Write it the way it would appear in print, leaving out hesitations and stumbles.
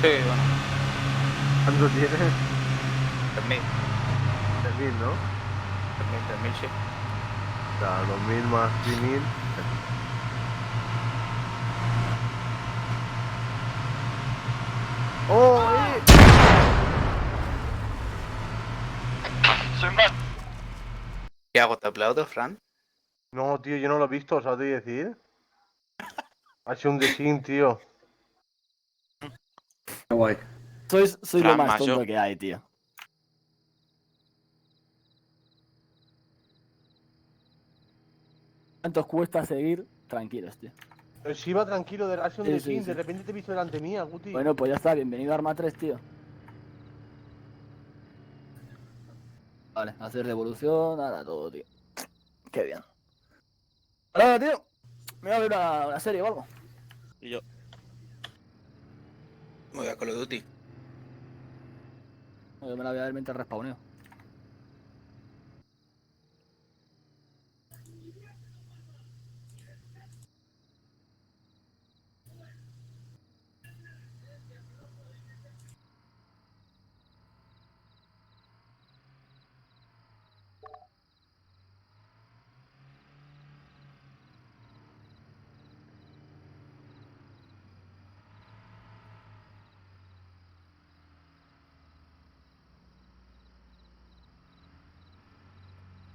Sí, bueno, ¿Cuánto tienes? 3.000, 3.000, ¿no? 3.000, sí. O sea, 2.000 más 3.000. ¡Oh, ¿Qué hago? ¿Te aplaudo, Fran? No, tío, yo no lo he visto, ¿sabes qué decir? Ha sido un desin, tío. Qué guay. Soy lo Fran, más macho. tonto que hay, tío. ¿Cuánto os cuesta seguir? Tranquilos, tío. Si iba tranquilo, ha sido un Sí, sí, desin. sí. De repente te he visto delante mía, Guti. Bueno, pues ya está. Bienvenido a Arma 3, tío. Vale, hacer devolución, nada, todo, tío. Qué bien. Ahora, tío, me voy a ver una serie o algo. Y yo. Voy a Call of Duty. Yo me la voy a ver mientras respawneo.